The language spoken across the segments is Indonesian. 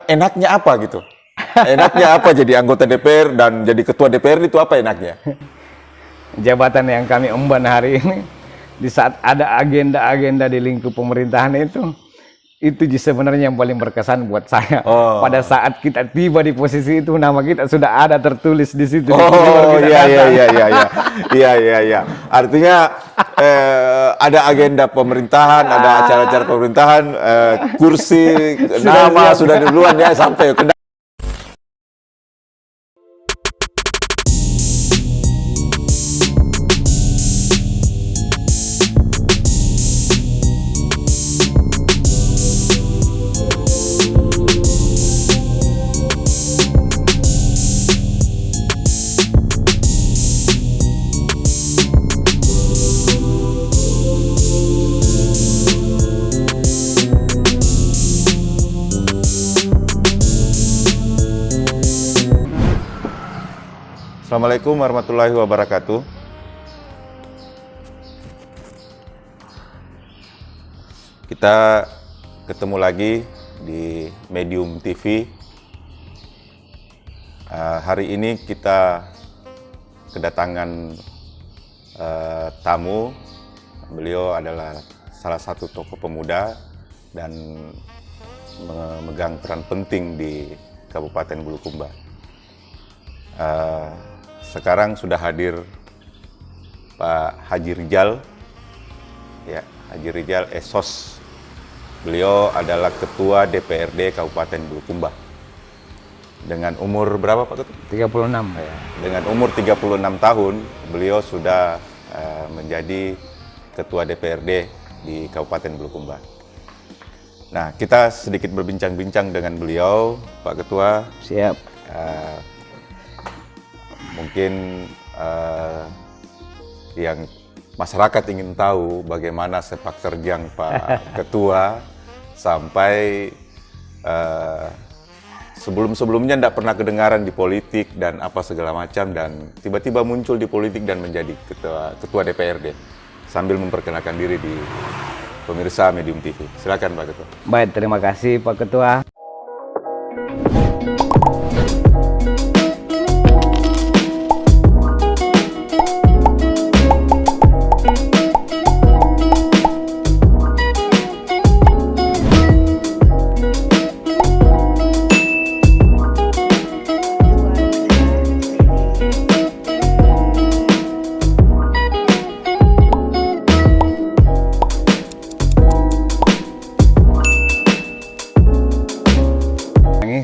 Enaknya apa gitu? Enaknya apa jadi anggota DPR dan jadi ketua DPR itu apa enaknya? Jabatan yang kami emban hari ini, di saat ada agenda-agenda di lingkup pemerintahan itu sebenarnya yang paling berkesan buat saya. Oh. Pada saat kita tiba di posisi itu, nama kita sudah ada tertulis di situ. Oh iya. Artinya ada agenda pemerintahan, ada acara-acara pemerintahan, kursi, nama sudah duluan ya sampai ke. Assalamualaikum warahmatullahi wabarakatuh. Kita ketemu lagi di Medium TV. Hari ini kita kedatangan tamu. Beliau adalah salah satu tokoh pemuda dan memegang peran penting di Kabupaten Bulukumba. Sekarang sudah hadir Pak Haji Rijal, ya, Haji Rijal Esos. Beliau adalah Ketua DPRD Kabupaten Bulukumba. Dengan umur berapa Pak Ketua? 36. Ya, dengan umur 36 tahun, beliau sudah menjadi Ketua DPRD di Kabupaten Bulukumba. Nah, kita sedikit berbincang-bincang dengan beliau, Pak Ketua. Siap. Mungkin yang masyarakat ingin tahu bagaimana sepak terjang Pak Ketua sampai sebelum-sebelumnya tidak pernah kedengaran di politik dan apa segala macam, dan tiba-tiba muncul di politik dan menjadi ketua DPRD sambil memperkenalkan diri di pemirsa Medium TV. Silakan Pak Ketua. Baik, terima kasih Pak Ketua.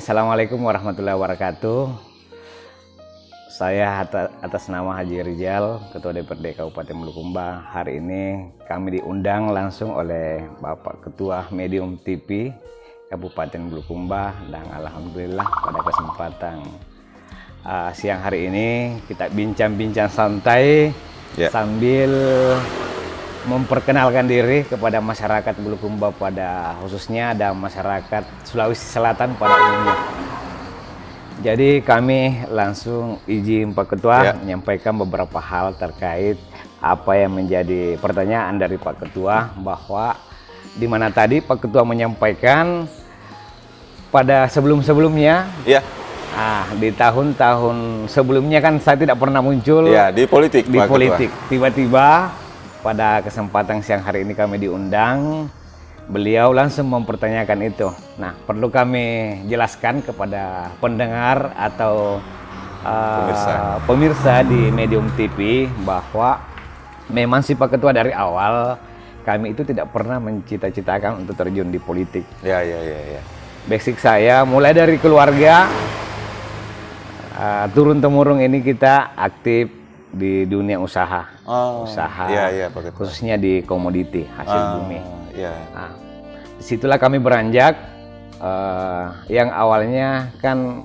Assalamualaikum warahmatullahi wabarakatuh. Saya atas nama Haji Rijal, Ketua DPRD Kabupaten Bulukumba. Hari ini kami diundang langsung oleh Bapak Ketua Medium TV Kabupaten Bulukumba, dan alhamdulillah pada kesempatan siang hari ini kita bincang-bincang santai sambil memperkenalkan diri kepada masyarakat Bulukumba pada khususnya dan masyarakat Sulawesi Selatan pada umumnya. Jadi kami langsung izin Pak Ketua menyampaikan beberapa hal terkait apa yang menjadi pertanyaan dari Pak Ketua, bahwa di mana tadi Pak Ketua menyampaikan pada sebelum-sebelumnya di tahun-tahun sebelumnya kan saya tidak pernah muncul di politik. Tiba-tiba pada kesempatan siang hari ini kami diundang, beliau langsung mempertanyakan itu. Nah, perlu kami jelaskan kepada pendengar atau pemirsa di Medium TV bahwa memang si Pak Ketua dari awal kami itu tidak pernah mencita-citakan untuk terjun di politik. Basic saya mulai dari keluarga, turun-temurun ini kita aktif di dunia usaha, Pak Ketua. Khususnya di komoditi hasil bumi. Nah, disitulah kami beranjak. Yang awalnya kan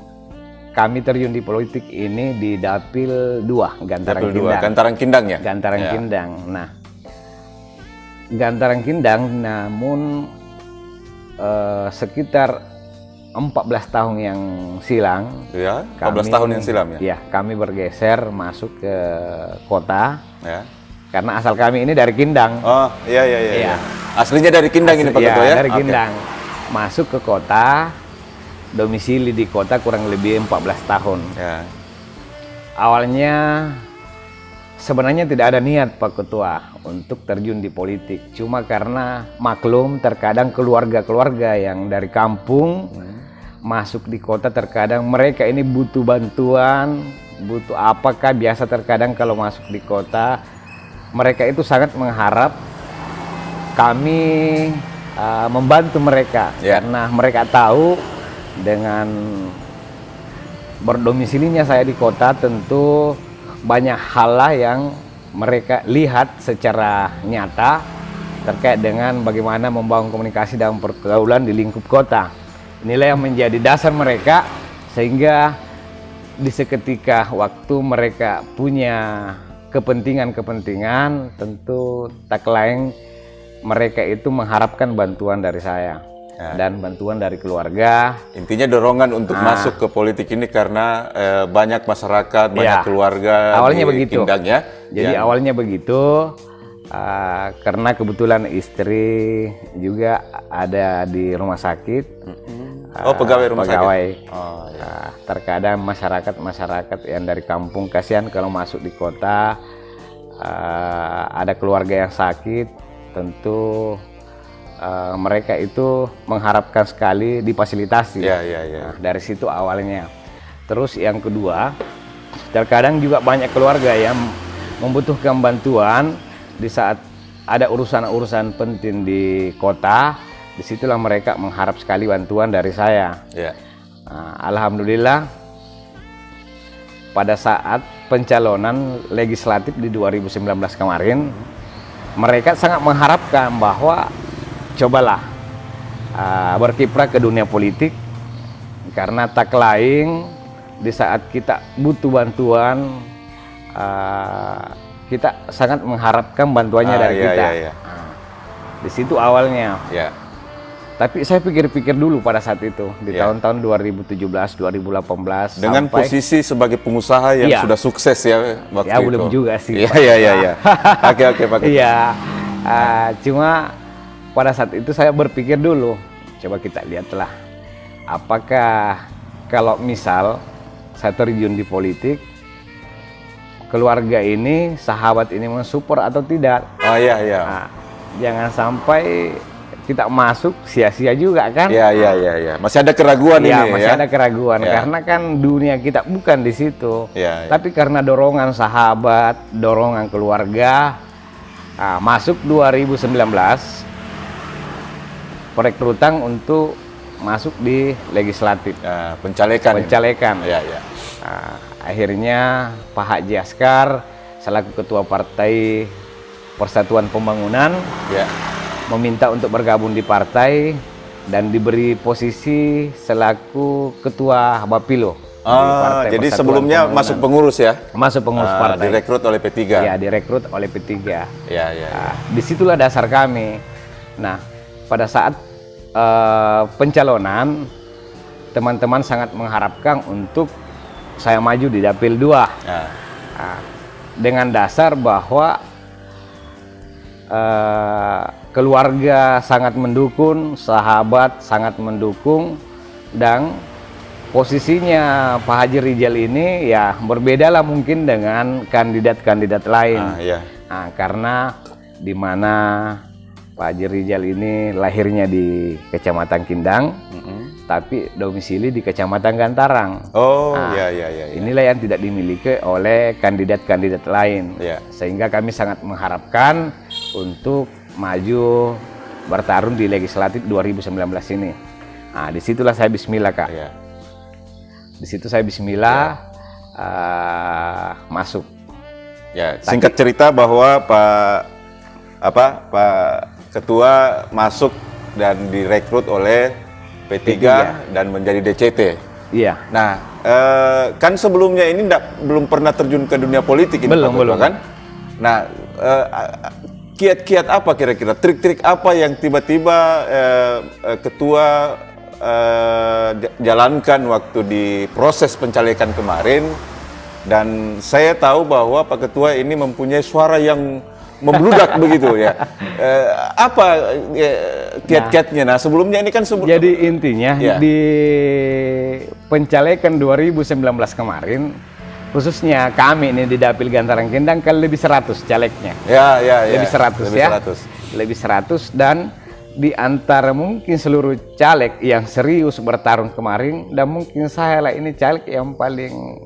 kami terjun di politik ini di Dapil 2 Gantaran Kindang ya. Kindang. Nah, Gantaran Kindang, namun sekitar 14 tahun yang silam, 14 tahun yang silam ya? Ya, kami bergeser masuk ke kota, karena asal kami ini dari Kindang. Aslinya dari Kindang ini Pak Ketua ya? Dari Kindang. Masuk ke kota, domisili di kota kurang lebih 14 tahun. Ya. Awalnya sebenarnya tidak ada niat Pak Ketua untuk terjun di politik. Cuma karena maklum terkadang keluarga-keluarga yang dari kampung masuk di kota, terkadang mereka ini butuh bantuan, butuh apakah, biasa terkadang kalau masuk di kota mereka itu sangat mengharap kami membantu mereka, karena mereka tahu dengan berdomisilinya saya di kota tentu banyak hal lah yang mereka lihat secara nyata terkait dengan bagaimana membangun komunikasi dalam pergaulan di lingkup kota. Inilah yang menjadi dasar mereka, sehingga di seketika waktu mereka punya kepentingan-kepentingan, tentu tak lain mereka itu mengharapkan bantuan dari saya dan bantuan dari keluarga. Intinya dorongan untuk masuk ke politik ini karena banyak masyarakat, banyak keluarga awalnya di begitu. Kindang ya. Jadi awalnya begitu, karena kebetulan istri juga ada di rumah sakit. Pegawai rumah pegawai. sakit. Oh, ya. Terkadang masyarakat yang dari kampung kasihan kalau masuk di kota, ada keluarga yang sakit, tentu mereka itu mengharapkan sekali difasilitasi. Nah, dari situ awalnya. Terus yang kedua, terkadang juga banyak keluarga yang membutuhkan bantuan di saat ada urusan-urusan penting di kota. Disitulah mereka mengharap sekali bantuan dari saya. Nah, alhamdulillah pada saat pencalonan legislatif di 2019 kemarin, mereka sangat mengharapkan bahwa cobalah berkiprah ke dunia politik, karena tak lain di saat kita butuh bantuan, kita sangat mengharapkan bantuannya dari kita. Nah, di situ awalnya. Tapi saya pikir-pikir dulu pada saat itu, di tahun-tahun 2017, 2018. Dengan posisi sebagai pengusaha yang sudah sukses ya waktu itu. Belum juga sih. Iya. Oke Pak. Iya. Cuma pada saat itu saya berpikir dulu, coba kita lihatlah, apakah kalau misal saya terjun di politik, keluarga ini, sahabat ini mensupport atau tidak. Nah, jangan sampai kita masuk sia-sia juga kan? Iya. Masih ada keraguan ini ya? Masih ada keraguan, karena kan dunia kita bukan di situ. Tapi karena dorongan sahabat, dorongan keluarga, masuk 2019 perekrutan untuk masuk di legislatif. Pencalekan. Akhirnya Pak Haji Askar selaku Ketua Partai Persatuan Pembangunan meminta untuk bergabung di partai dan diberi posisi selaku Ketua Bapilo. Jadi sebelumnya masuk pengurus ya? Masuk pengurus partai. Direkrut oleh P3? Ya, direkrut oleh P3. Disitulah dasar kami. Nah, pada saat pencalonan, teman-teman sangat mengharapkan untuk saya maju di Dapil 2. Dengan dasar bahwa keluarga sangat mendukung, sahabat sangat mendukung, dan posisinya Pak Haji Rijal ini ya berbeda lah mungkin dengan kandidat-kandidat lain. Karena di mana Pak Haji Rijal ini lahirnya di Kecamatan Kindang, tapi domisili di Kecamatan Gantarang. Inilah yang tidak dimiliki oleh kandidat-kandidat lain. Sehingga kami sangat mengharapkan untuk maju bertarung di legislatif 2019 ini. Nah, disitulah saya bismillah Kak. Di situ saya bismillah masuk. Singkat cerita bahwa Pak Ketua masuk dan direkrut oleh P3 dan menjadi DCT. Nah, kan sebelumnya ini belum pernah terjun ke dunia politik ini belum kan? Nah, kiat-kiat apa kira-kira, trik-trik apa yang tiba-tiba Ketua jalankan waktu di proses pencalekan kemarin? Dan saya tahu bahwa Pak Ketua ini mempunyai suara yang membludak begitu ya. Apa kiat-kiatnya? Nah, sebelumnya ini kan jadi intinya di pencalekan 2019 kemarin, khususnya kami ini di Dapil Gantaran Kendang kan lebih 100 calegnya. Ya. Lebih 100 ya. Lebih 100 dan di antara mungkin seluruh caleg yang serius bertarung kemarin, dan mungkin saya lah ini caleg yang paling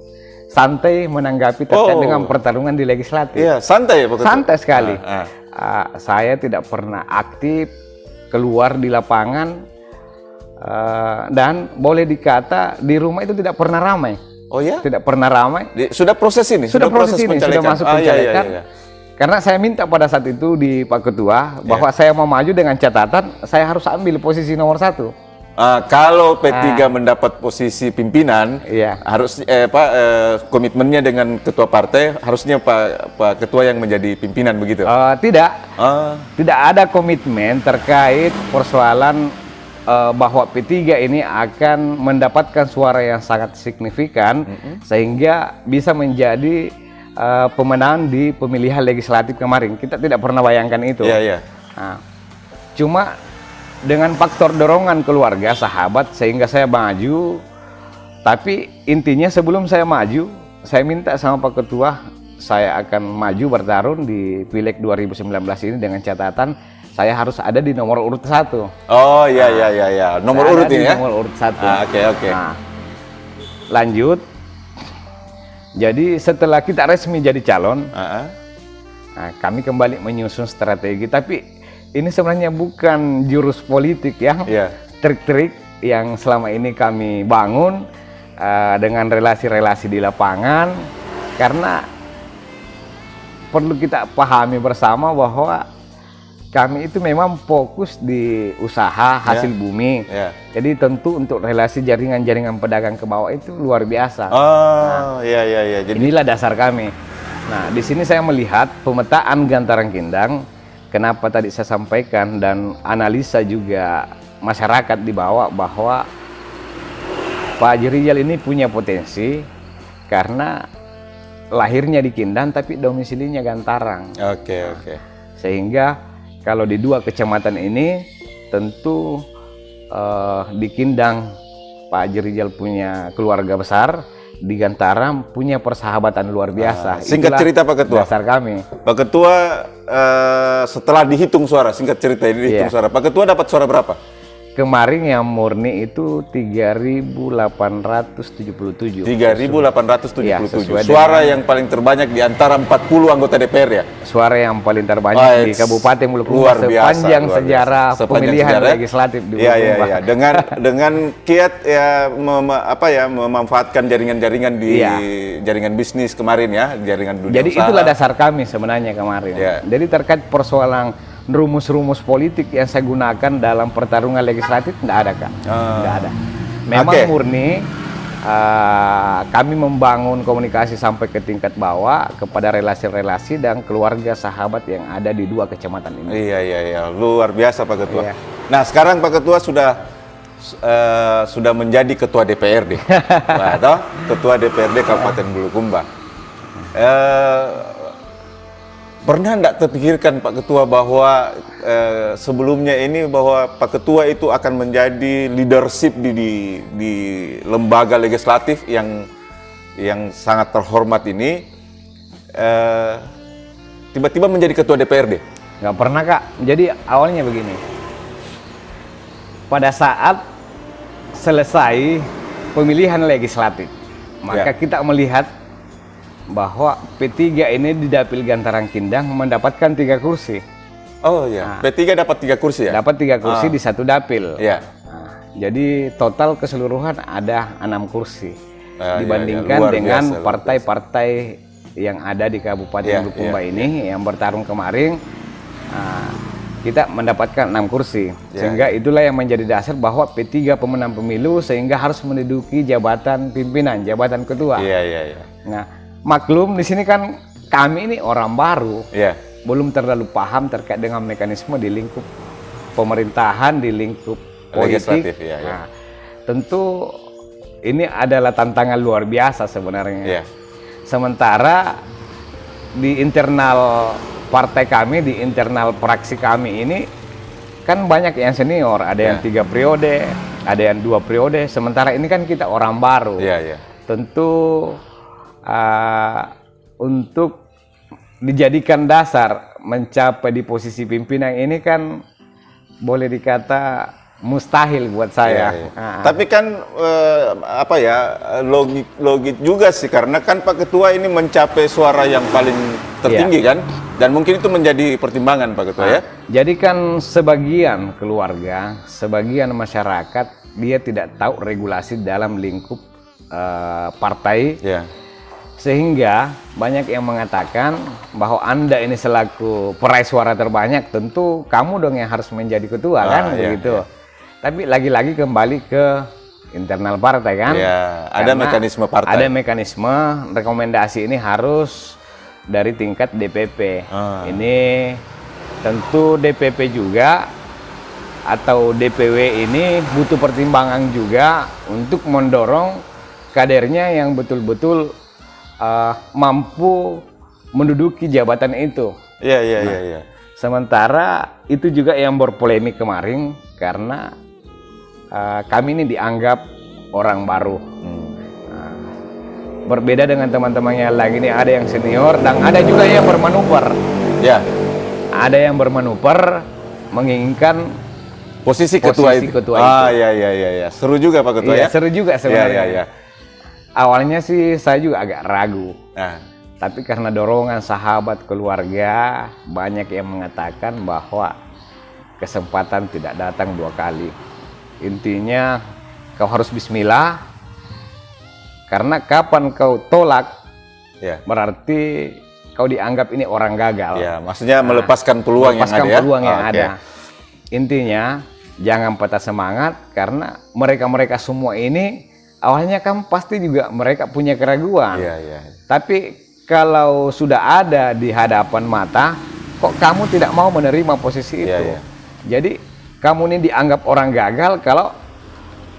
santai menanggapi terkait dengan pertarungan di legislatif. Iya, santai ya Pak Ketua? Santai sekali. Saya tidak pernah aktif keluar di lapangan, dan boleh dikata di rumah itu tidak pernah ramai. Oh ya? Tidak pernah ramai. Sudah proses ini? Sudah proses ini, sudah masuk pencalekan. Iya. Karena saya minta pada saat itu di Pak Ketua bahwa saya mau maju dengan catatan saya harus ambil posisi nomor 1. Kalau P3 mendapat posisi pimpinan, harus komitmennya dengan ketua partai harusnya Pak Ketua yang menjadi pimpinan begitu? Tidak ada komitmen terkait persoalan bahwa P3 ini akan mendapatkan suara yang sangat signifikan sehingga bisa menjadi pemenang di pemilihan legislatif kemarin. Kita tidak pernah bayangkan itu. Nah, cuma dengan faktor dorongan keluarga, sahabat, sehingga saya maju. Tapi intinya sebelum saya maju, saya minta sama Pak Ketua, saya akan maju bertarung di Pileg 2019 ini dengan catatan saya harus ada di nomor urut 1. Oh iya. Nomor urut ini ya? Nomor urut 1. Oke. Nah, lanjut. Jadi setelah kita resmi jadi calon, nah, kami kembali menyusun strategi. Tapi ini sebenarnya bukan jurus politik yang trik-trik yang selama ini kami bangun dengan relasi-relasi di lapangan. Karena perlu kita pahami bersama bahwa kami itu memang fokus di usaha hasil bumi. Jadi tentu untuk relasi jaringan-jaringan pedagang ke bawah itu luar biasa. Jadi inilah dasar kami. Nah, di sini saya melihat pemetaan Gantaran Kendang, kenapa tadi saya sampaikan dan analisa juga masyarakat di bawah bahwa Pak Haji Rijal ini punya potensi karena lahirnya di Kendang tapi domisilinya Gantarang. Sehingga kalau di 2 kecamatan ini tentu di Kendang Pak Haji Rijal punya keluarga besar, di Gantaran punya persahabatan luar biasa. Singkat cerita Pak Ketua. Dasar kami. Pak Ketua setelah dihitung suara, singkat cerita ini dihitung suara. Pak Ketua dapat suara berapa? Kemarin yang murni itu 3.877. 3.877. Suara yang paling terbanyak di antara 40 anggota DPR ya? Suara yang paling terbanyak di Kabupaten Bulukumba sepanjang sejarah pemilihan legislatif di Bulukumba. Iya. Dengan kiat memanfaatkan jaringan-jaringan di jaringan bisnis kemarin ya, jaringan dunia Jadi usaha. Itulah dasar kami sebenarnya kemarin. Jadi terkait persoalan rumus-rumus politik yang saya gunakan dalam pertarungan legislatif tidak ada, Kak. Tidak ada. Memang murni kami membangun komunikasi sampai ke tingkat bawah kepada relasi-relasi dan keluarga sahabat yang ada di 2 kecamatan ini. Iya. Luar biasa Pak Ketua. Nah, sekarang Pak Ketua sudah menjadi Ketua DPRD. Ketua DPRD Kabupaten Bulukumba. Pernah enggak terpikirkan Pak Ketua bahwa sebelumnya ini bahwa Pak Ketua itu akan menjadi leadership di lembaga legislatif yang sangat terhormat ini, tiba-tiba menjadi Ketua DPRD? Nggak pernah, Kak. Jadi awalnya begini. Pada saat selesai pemilihan legislatif, maka kita melihat bahwa P3 ini di Dapil Gantaran Kendang mendapatkan 3 kursi. Oh iya, P3 dapat 3 kursi ya? Dapat 3 kursi di 1 dapil. Nah, jadi total keseluruhan ada 6 kursi. Dibandingkan dengan partai-partai yang ada di Kabupaten Bulukumba ini yang bertarung kemarin, kita mendapatkan 6 kursi. Sehingga itulah yang menjadi dasar bahwa P3 pemenang pemilu sehingga harus menduduki jabatan pimpinan, jabatan ketua. Nah, maklum di sini kan kami ini orang baru, belum terlalu paham terkait dengan mekanisme di lingkup pemerintahan, di lingkup politik. Nah, tentu ini adalah tantangan luar biasa sebenarnya. Sementara di internal partai kami di internal praksi kami ini kan banyak yang senior, ada yang 3 periode, ada yang 2 periode. Sementara ini kan kita orang baru. Tentu untuk dijadikan dasar mencapai di posisi pimpinan ini kan boleh dikata mustahil buat saya. Tapi kan logik juga sih, karena kan Pak Ketua ini mencapai suara yang paling tertinggi kan, dan mungkin itu menjadi pertimbangan Pak Ketua ya. Jadi kan sebagian keluarga, sebagian masyarakat dia tidak tahu regulasi dalam lingkup partai. Sehingga banyak yang mengatakan bahwa Anda ini selaku peraih suara terbanyak, tentu kamu dong yang harus menjadi ketua kan, begitu. Tapi lagi-lagi kembali ke internal partai kan. Ada mekanisme partai. Ada mekanisme, rekomendasi ini harus dari tingkat DPP. Ini tentu DPP juga atau DPW ini butuh pertimbangan juga untuk mendorong kadernya yang betul-betul mampu menduduki jabatan itu. Sementara itu juga yang berpolemik kemarin karena kami ini dianggap orang baru. Berbeda dengan teman-teman yang lain ini, ada yang senior dan ada juga yang bermanuver. Ada yang bermanuver menginginkan posisi ketua itu. Seru juga Pak Ketua ya. Seru juga sebenarnya. Awalnya sih saya juga agak ragu, tapi karena dorongan sahabat keluarga banyak yang mengatakan bahwa kesempatan tidak datang 2 kali. Intinya kau harus bismillah, karena kapan kau tolak berarti kau dianggap ini orang gagal. Maksudnya melepaskan peluang yang ada. Intinya jangan patah semangat, karena mereka semua ini awalnya kan pasti juga mereka punya keraguan. Tapi kalau sudah ada di hadapan mata, kok kamu tidak mau menerima posisi itu? Jadi kamu ini dianggap orang gagal kalau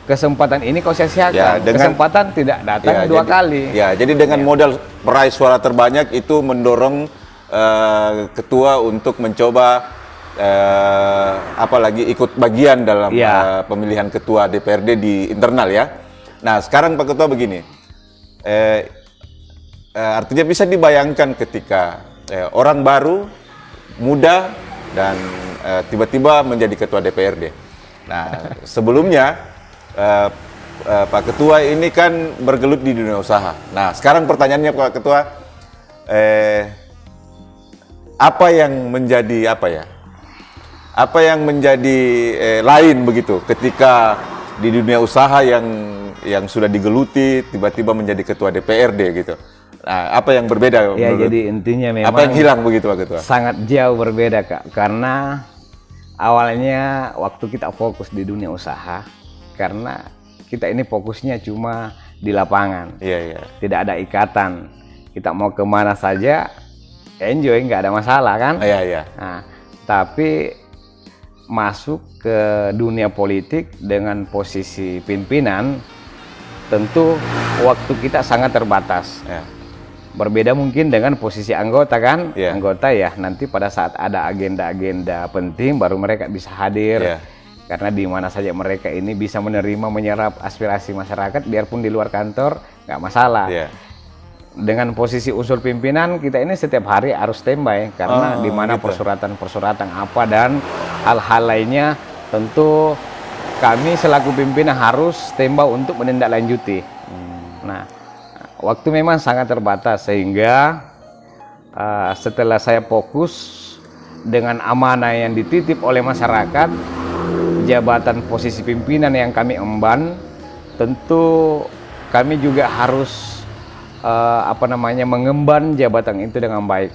kesempatan ini kau sia-siakan. Kesempatan tidak datang 2 kali. Jadi dengan modal peraih suara terbanyak itu mendorong ketua untuk mencoba apalagi ikut bagian dalam pemilihan ketua DPRD di internal ya. Nah, sekarang Pak Ketua begini, artinya bisa dibayangkan ketika orang baru, muda, dan tiba-tiba menjadi Ketua DPRD. Nah, sebelumnya Pak Ketua ini kan bergelut di dunia usaha. Nah, sekarang pertanyaannya Pak Ketua, apa yang menjadi lain begitu ketika di dunia usaha yang sudah digeluti tiba-tiba menjadi ketua DPRD gitu. Nah, apa yang berbeda? Jadi intinya memang apa yang hilang begitu Pak Ketua? Sangat jauh berbeda Kak, karena awalnya waktu kita fokus di dunia usaha, karena kita ini fokusnya cuma di lapangan. Tidak ada ikatan. Kita mau kemana saja enjoy, nggak ada masalah kan? Nah, tapi masuk ke dunia politik dengan posisi pimpinan, tentu waktu kita sangat terbatas. Berbeda mungkin dengan posisi anggota kan, anggota nanti pada saat ada agenda-agenda penting baru mereka bisa hadir. Karena di mana saja mereka ini bisa menerima, menyerap aspirasi masyarakat, biarpun di luar kantor nggak masalah. Dengan posisi unsur pimpinan kita ini setiap hari harus standby, karena di mana persuratan apa dan hal-hal lainnya tentu kami selaku pimpinan harus standby untuk menindaklanjuti. Nah, waktu memang sangat terbatas, sehingga setelah saya fokus dengan amanah yang dititip oleh masyarakat, jabatan posisi pimpinan yang kami emban, tentu kami juga harus mengemban jabatan itu dengan baik,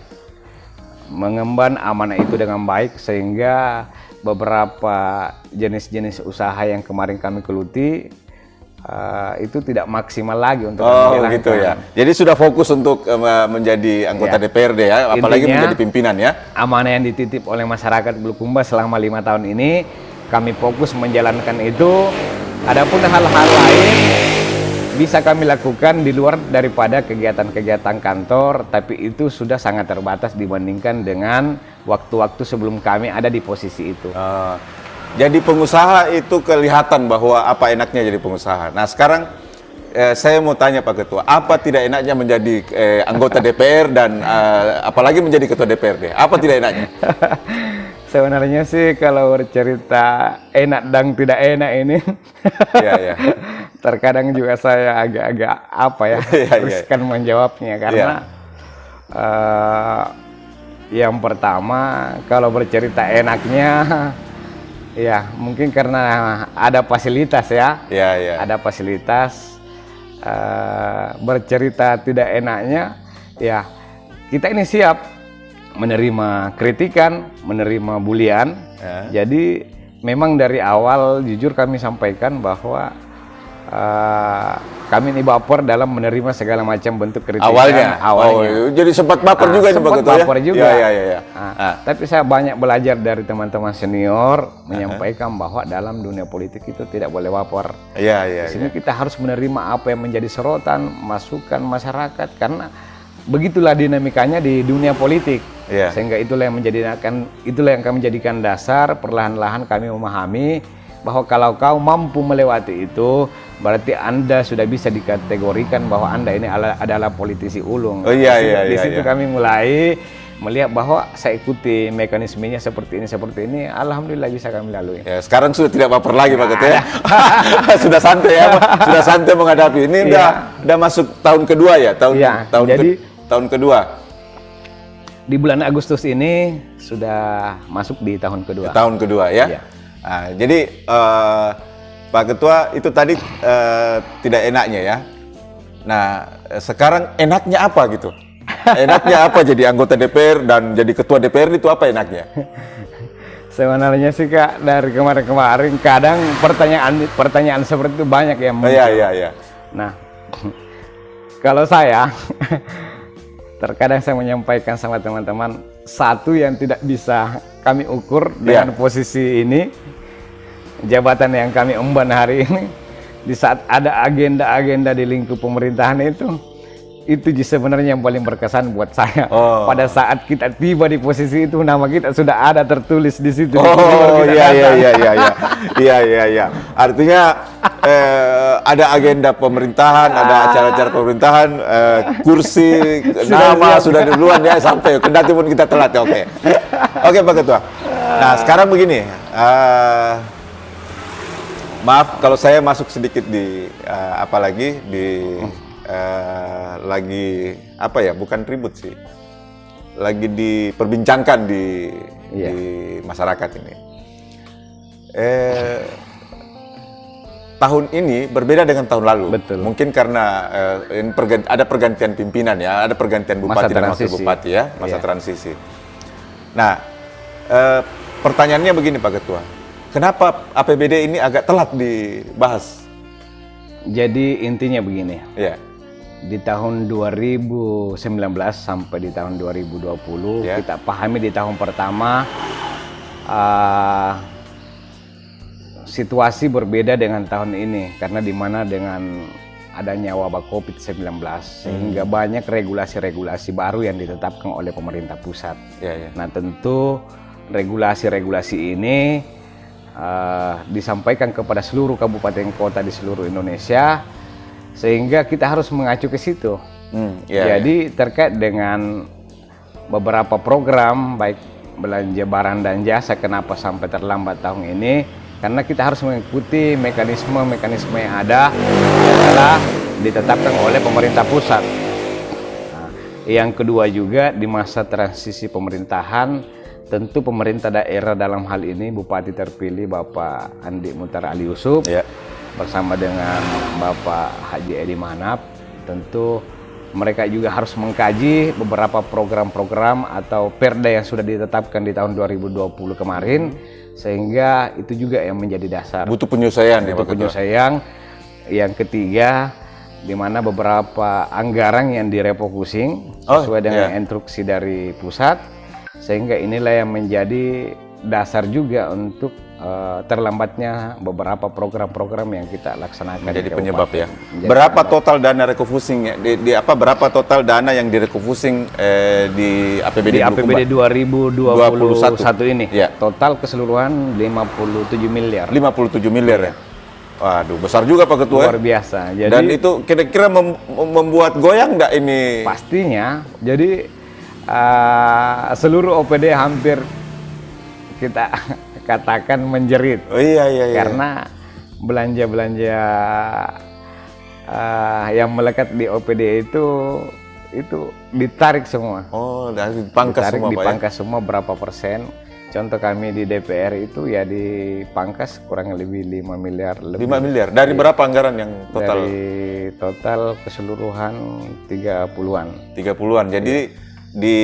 mengemban amanah itu dengan baik, sehingga beberapa jenis-jenis usaha yang kemarin kami geluti itu tidak maksimal lagi untuk menjalankan. Gitu ya. Jadi sudah fokus untuk menjadi anggota DPRD ya, apalagi menjadi pimpinan ya. Amanah yang dititip oleh masyarakat Bulukumba selama 5 tahun ini kami fokus menjalankan itu. Adapun hal-hal lain bisa kami lakukan di luar daripada kegiatan-kegiatan kantor, tapi itu sudah sangat terbatas dibandingkan dengan waktu-waktu sebelum kami ada di posisi itu. Jadi pengusaha itu kelihatan bahwa apa enaknya jadi pengusaha. Nah sekarang saya mau tanya Pak Ketua, apa tidak enaknya menjadi anggota DPR dan apalagi menjadi Ketua DPRD? Apa tidak enaknya? Sebenarnya sih kalau bercerita enak dan tidak enak ini, terkadang juga saya agak-agak apa ya, riskan menjawabnya karena yang pertama kalau bercerita enaknya, ya mungkin karena ada fasilitas ada fasilitas. Bercerita tidak enaknya, ya kita ini siap menerima kritikan, menerima bulian. Jadi memang dari awal jujur kami sampaikan bahwa kami ini baper dalam menerima segala macam bentuk kritikan. Awalnya. Oh, jadi sempat baper juga nih Pak Ketua ya? Baper juga. Tapi saya banyak belajar dari teman-teman senior menyampaikan bahwa dalam dunia politik itu tidak boleh baper. Di sini kita harus menerima apa yang menjadi sorotan, masukan masyarakat karena begitulah dinamikanya di dunia politik. Sehingga itulah yang kami jadikan dasar. Perlahan-lahan kami memahami bahwa kalau kau mampu melewati itu, berarti Anda sudah bisa dikategorikan bahwa Anda ini adalah politisi ulung. Di situ kami mulai melihat bahwa saya ikuti mekanismenya seperti ini, alhamdulillah bisa kami lalui. Sekarang sudah tidak baper lagi Pak Ketua ya. Sudah santai ya, sudah santai menghadapi. Ini udah masuk tahun kedua ya, tahun kedua. Di bulan Agustus ini sudah masuk di tahun kedua. Tahun kedua ya. Nah, jadi Pak Ketua itu tadi tidak enaknya ya. Nah sekarang enaknya apa gitu? Enaknya apa jadi anggota DPR dan jadi ketua DPR itu apa enaknya? Sebenarnya sih Kak, dari kemarin-kemarin kadang pertanyaan seperti itu banyak yang muncul. Nah kalau saya terkadang saya menyampaikan sama teman-teman, satu yang tidak bisa kami ukur dengan posisi ini, jabatan yang kami emban hari ini, di saat ada agenda-agenda di lingkup pemerintahan itu sebenarnya yang paling berkesan buat saya. Pada saat kita tiba di posisi itu, nama kita sudah ada tertulis di situ. Iya. Artinya ada agenda pemerintahan, ada acara-acara pemerintahan, kursi, nama sudah duluan ya sampai. Kendati pun kita telat ya. Oke Pak Ketua. Nah sekarang begini, maaf kalau saya masuk sedikit di apalagi di lagi apa ya, bukan ribut sih, lagi diperbincangkan di masyarakat ini. Tahun ini berbeda dengan tahun lalu. Betul. Mungkin karena ada pergantian pimpinan ya, ada pergantian bupati dan wakil bupati ya, masa transisi. Nah, pertanyaannya begini Pak Ketua, kenapa APBD ini agak telat dibahas? Jadi intinya begini. Di tahun 2019 sampai di tahun 2020 kita pahami di tahun pertama situasi berbeda dengan tahun ini karena dimana dengan adanya wabah COVID-19 sehingga banyak regulasi-regulasi baru yang ditetapkan oleh pemerintah pusat. Nah tentu regulasi-regulasi ini disampaikan kepada seluruh kabupaten kota di seluruh Indonesia sehingga kita harus mengacu ke situ. Jadi terkait dengan beberapa program baik belanja barang dan jasa, kenapa sampai terlambat tahun ini? Karena kita harus mengikuti mekanisme yang ada yang telah ditetapkan oleh pemerintah pusat. Nah, yang kedua juga di masa transisi pemerintahan, tentu pemerintah daerah dalam hal ini Bupati terpilih Bapak Andi Muhtar Ali Yusuf bersama dengan Bapak Haji Edi Manap, tentu mereka juga harus mengkaji beberapa program-program atau perda yang sudah ditetapkan di tahun 2020 kemarin, sehingga itu juga yang menjadi dasar. Butuh penyelesaian ya Pak Ketua. Penyelesaian. Yang ketiga, di mana beberapa anggaran yang direfocusing sesuai dengan instruksi dari pusat, sehingga inilah yang menjadi dasar juga untuk terlambatnya beberapa program-program yang kita laksanakan. Menjadi di penyebab kabupaten. ya. Menjadi Berapa penyebab. total dana refocusing berapa total dana yang direfocusing di APBD Di APBD 2021 ini Ya. total keseluruhan 57 miliar. 57 miliar ya. Waduh, besar juga Pak Ketua. Luar biasa. Jadi Dan itu kira-kira membuat goyang nggak ini? pastinya. Jadi seluruh OPD hampir kita katakan menjerit. Oh iya. Karena belanja-belanja yang melekat di OPD itu ditarik semua. Oh, dipangkas Ditarik, semua Pak ya? dipangkas semua berapa persen. Contoh kami di DPR itu ya dipangkas kurang lebih 5 miliar lebih. 5 miliar. Dari berapa anggaran yang total? Dari total keseluruhan 30-an. 30-an. Jadi di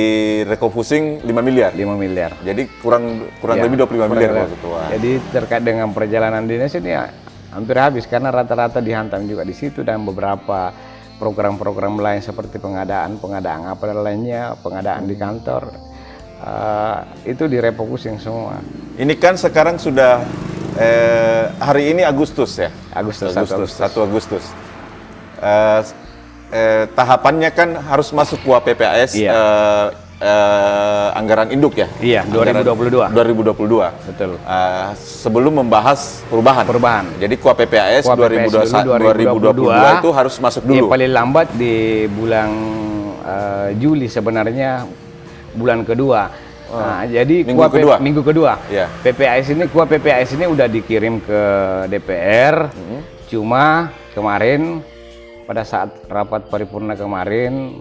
refocusing 5 miliar. 5 miliar. Jadi kurang Ya, lebih 25 miliar Pak Ketua. Jadi terkait dengan perjalanan dinas ini ya hampir habis karena rata-rata dihantam juga di situ dan beberapa program-program lain seperti pengadaan apa dan lainnya, pengadaan di kantor itu direfocusing semua. Ini kan sekarang sudah hari ini Agustus ya. Agustus. 1 Agustus. Tahapannya kan harus masuk kuap PPAS Iya. anggaran induk ya. Iya, Anggaran 2022. 2022. Betul. Sebelum membahas perubahan. Jadi kuap PPAS Kuap PPAS 2022 itu harus masuk Ya, dulu. paling lambat di bulan Juli sebenarnya bulan kedua. Nah, jadi minggu kedua. Ya. Kuap PPAS ini udah dikirim ke DPR. Cuma kemarin pada saat rapat paripurna kemarin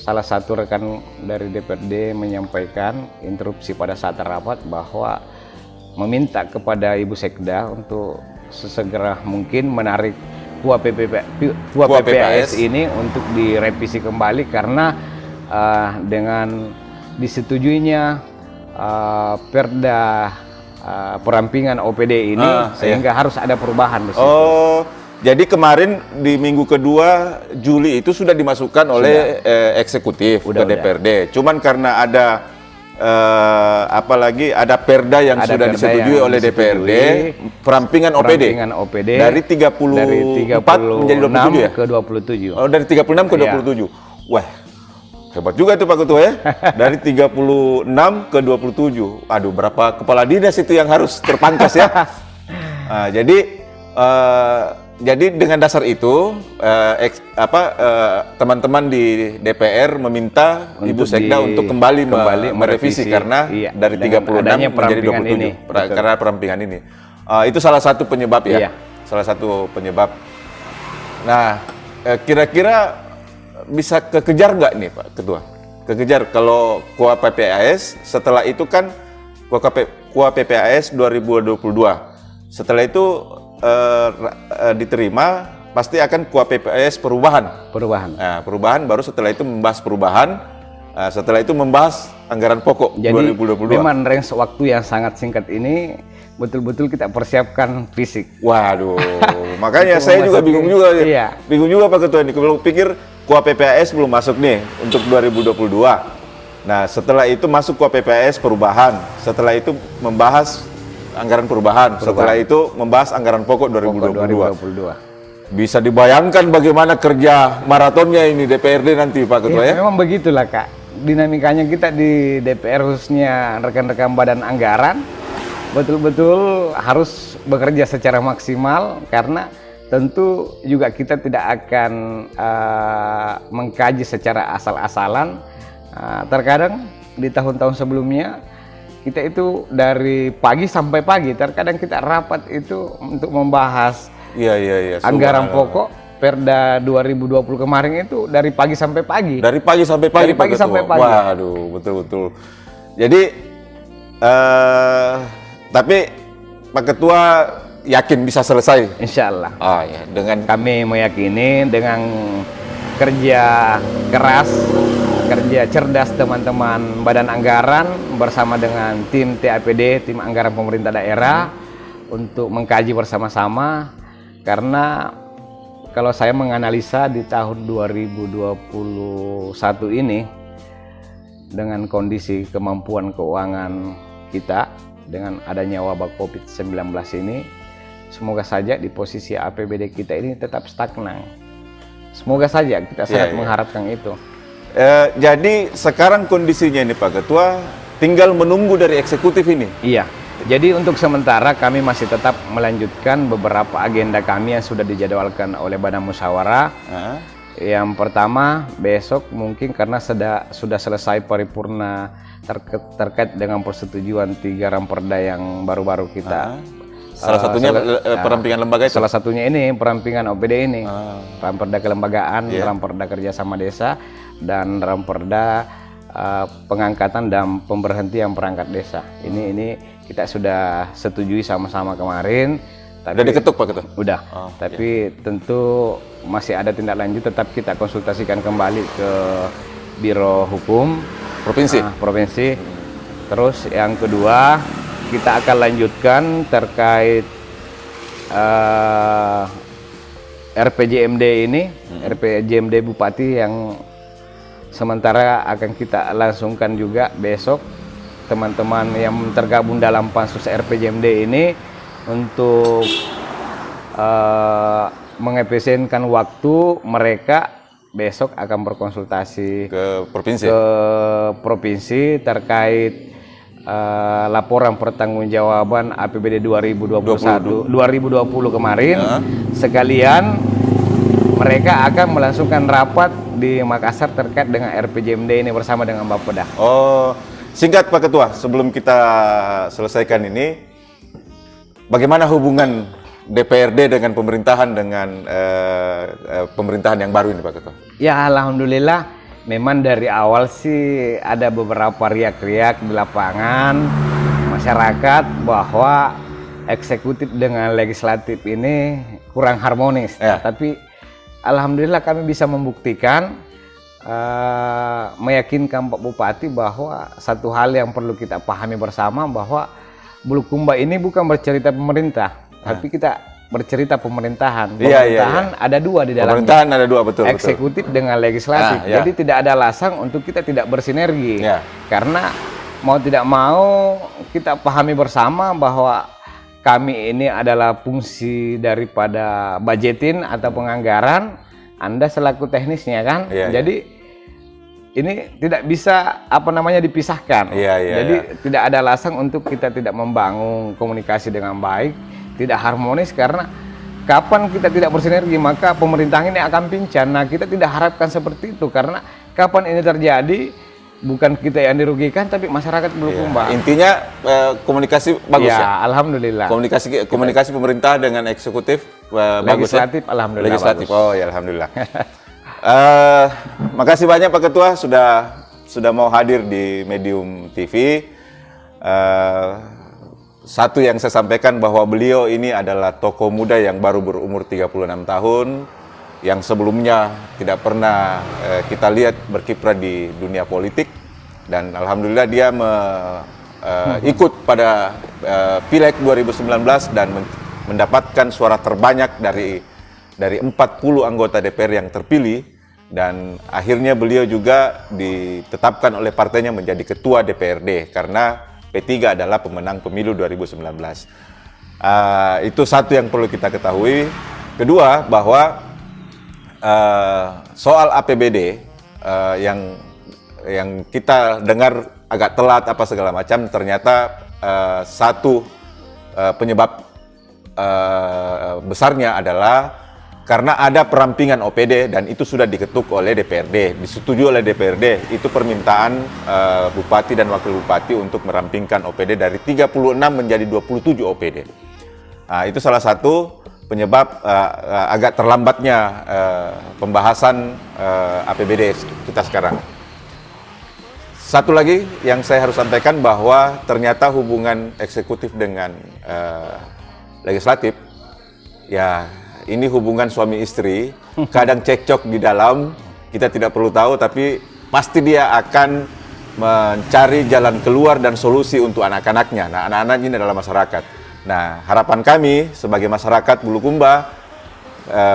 salah satu rekan dari DPRD menyampaikan interupsi pada saat rapat bahwa meminta kepada Ibu Sekda untuk sesegera mungkin menarik kuap PPAS ini untuk direvisi kembali karena dengan disetujuinya Perda perampingan OPD ini sehingga harus ada perubahan di situ. Oh, jadi kemarin di minggu kedua Juli itu sudah dimasukkan oleh eksekutif ke DPRD. Cuman karena ada apalagi ada perda yang sudah disetujui oleh DPRD, perampingan OPD dari 34 menjadi 27 ya? Ke 27. Oh, dari 36 ke 27. Wah, hebat juga itu Pak Ketua ya. Dari 36 ke 27. Aduh, berapa kepala dinas itu yang harus terpangkas ya? Nah, jadi dengan dasar itu teman-teman di DPR meminta Ibu Sekda untuk kembali merevisi karena dari 36 menjadi 27 karena perampingan ini. Itu salah satu penyebab ya. Iya. Salah satu penyebab. Nah, kira-kira bisa kekejar nggak nih Pak Ketua? Kekejar kalau kuap PPAS setelah itu kan kuap PPAS 2022. Setelah itu diterima pasti akan kuap PPAS perubahan. Nah, perubahan baru setelah itu membahas perubahan. Setelah itu membahas anggaran pokok. Jadi 2022. memang range waktu yang sangat singkat ini betul-betul kita persiapkan fisik. Waduh, makanya saya juga bingung juga. Iya. Bingung juga Pak Ketua ini. Kalau pikir kuap PPAS belum masuk nih untuk 2022. Nah, setelah itu masuk kuap PPAS perubahan. Setelah itu membahas anggaran perubahan. Setelah itu membahas anggaran pokok 2022. Bisa dibayangkan bagaimana kerja maratonnya ini DPRD nanti Pak Ketua ya? Memang begitulah Kak. Dinamikanya kita di DPR khususnya rekan-rekan badan anggaran betul-betul harus bekerja secara maksimal karena tentu juga kita tidak akan mengkaji secara asal-asalan. Terkadang di tahun-tahun sebelumnya kita itu dari pagi sampai pagi, terkadang kita rapat itu untuk membahas anggaran pokok Perda 2020 kemarin itu dari pagi sampai pagi. Dari pagi sampai pagi. Dari pagi sampai pagi. Waduh, betul-betul. Jadi, tapi Pak Ketua yakin bisa selesai? Insya Allah. Oh ya, dengan kami meyakini dengan kerja keras, kerja cerdas teman-teman Badan Anggaran bersama dengan tim TAPD, tim anggaran pemerintah daerah untuk mengkaji bersama-sama karena kalau saya menganalisa di tahun 2021 ini dengan kondisi kemampuan keuangan kita dengan adanya wabah COVID-19 ini, semoga saja di posisi APBD kita ini tetap stagnan. Semoga saja, kita sangat mengharapkan itu. Jadi sekarang kondisinya ini Pak Ketua, tinggal menunggu dari eksekutif ini? Iya, jadi untuk sementara kami masih tetap melanjutkan beberapa agenda kami yang sudah dijadwalkan oleh Badan Musyawarah. Yang pertama, besok mungkin karena sudah selesai paripurna terkait dengan persetujuan 3 ramperda yang baru-baru kita. Salah satunya perampingan lembaga itu? Salah satunya ini, perampingan OPD ini. Ramperda kelembagaan, ramperda kerjasama desa, dan ramperda pengangkatan dan pemberhentian perangkat desa. Ini kita sudah setujui sama-sama kemarin. Tapi, udah diketuk Pak Ketua? Udah, tapi tentu masih ada tindak lanjut, tetap kita konsultasikan kembali ke Biro Hukum Provinsi. Terus yang kedua, kita akan lanjutkan terkait RPJMD ini, RPJMD Bupati yang sementara akan kita langsungkan juga besok. Teman-teman yang tergabung dalam pansus RPJMD ini untuk mengefisienkan waktu, mereka besok akan berkonsultasi ke provinsi terkait laporan pertanggungjawaban APBD 2020 kemarin. Sekalian mereka akan melangsungkan rapat di Makassar terkait dengan RPJMD ini bersama dengan Bapeda. Oh, singkat Pak Ketua, sebelum kita selesaikan ini, bagaimana hubungan DPRD dengan pemerintahan pemerintahan yang baru ini Pak Ketua? Ya alhamdulillah, memang dari awal sih ada beberapa riak-riak di lapangan masyarakat bahwa eksekutif dengan legislatif ini kurang harmonis. Tapi alhamdulillah kami bisa membuktikan, meyakinkan Pak Bupati bahwa satu hal yang perlu kita pahami bersama, bahwa Bulukumba ini bukan bercerita pemerintah, tapi kita bercerita pemerintahan. Pemerintahan ada dua di dalamnya. Pemerintahan ada dua, betul. Eksekutif dengan legislatif. Jadi tidak ada alasan untuk kita tidak bersinergi. Karena mau tidak mau kita pahami bersama bahwa kami ini adalah fungsi daripada budgeting atau penganggaran, Anda selaku teknisnya kan. Jadi ini tidak bisa dipisahkan. Jadi tidak ada alasan untuk kita tidak membangun komunikasi dengan baik, tidak harmonis, karena kapan kita tidak bersinergi maka pemerintahan ini akan pincang. Nah, kita tidak harapkan seperti itu, karena kapan ini terjadi bukan kita yang dirugikan tapi masyarakat Bulukumba. Intinya komunikasi bagus ya. Alhamdulillah. Komunikasi pemerintah dengan eksekutif legislatif bagus, alhamdulillah. Legislatif. Bagus. Oh ya, alhamdulillah. Makasih banyak Pak Ketua sudah mau hadir di Medium TV. Satu yang saya sampaikan bahwa beliau ini adalah tokoh muda yang baru berumur 36 tahun, yang sebelumnya tidak pernah kita lihat berkiprah di dunia politik, dan alhamdulillah dia ikut pada Pileg 2019 dan mendapatkan suara terbanyak dari 40 anggota DPR yang terpilih, dan akhirnya beliau juga ditetapkan oleh partainya menjadi ketua DPRD karena P3 adalah pemenang pemilu 2019. Itu satu yang perlu kita ketahui. Kedua, bahwa soal APBD yang kita dengar agak telat apa segala macam, ternyata satu penyebab besarnya adalah karena ada perampingan OPD, dan itu sudah diketuk oleh DPRD, disetujui oleh DPRD. Itu permintaan Bupati dan Wakil Bupati untuk merampingkan OPD dari 36 menjadi 27 OPD. Itu salah satu penyebab agak terlambatnya pembahasan APBD kita sekarang. Satu lagi yang saya harus sampaikan, bahwa ternyata hubungan eksekutif dengan legislatif, ya ini hubungan suami istri, kadang cekcok di dalam, kita tidak perlu tahu, tapi pasti dia akan mencari jalan keluar dan solusi untuk anak-anaknya. Nah, anak-anak ini adalah masyarakat. Nah, harapan kami sebagai masyarakat Bulukumba,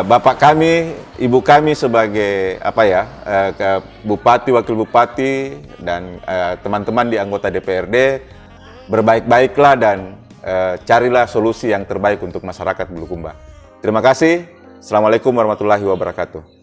bapak kami, ibu kami sebagai bupati, wakil bupati, dan teman-teman di anggota DPRD, berbaik-baiklah dan carilah solusi yang terbaik untuk masyarakat Bulukumba. Terima kasih. Assalamualaikum warahmatullahi wabarakatuh.